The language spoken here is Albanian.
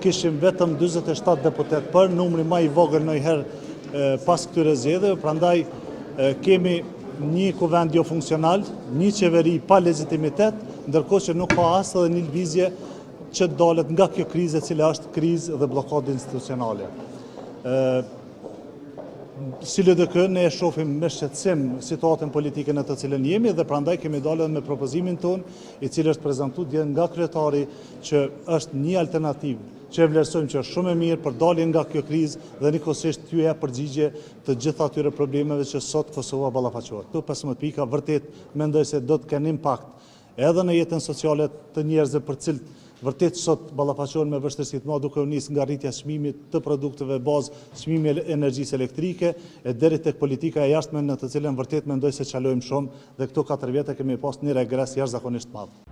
Kishim vetëm 47 deputet për, numri më i vogël ndonjëherë pas këtyre zgjedhjeve, prandaj kemi një kuvend jo funksional, një qeveri pa legitimitet, ndërkohë që nuk ka as edhe një lëvizje që dalet nga kjo krizë, e cila është krizë dhe bllokadë institucionale. Si LDK ne e shohim me shqetësim situatën politike në të cilën jemi dhe prandaj kemi dalë me propozimin ton, i cili është prezantuar dje nga kryetari, që është një alternativë që e vlerësojmë që është shumë e mirë për daljen nga kjo krizë dhe njëkohësisht t'ju jap përgjigje të gjitha atyre problemeve që sot Kosova ballafaqohet. Këto 15 pika vërtet mendoj se do të kenë impakt edhe në jetën sociale të njerëzve për cilët vërtet sot ballafaqohen me vështirësi të mëdha, duke u nisur nga rritja e çmimit të produkteve bazë, çmimi i energjisë elektrike e deri tek politika e jashtme në të cilën vërtet mendoj se çalojmë shumë dhe këto 4 vjet kemi pas një regres jashtëzakonisht të madh.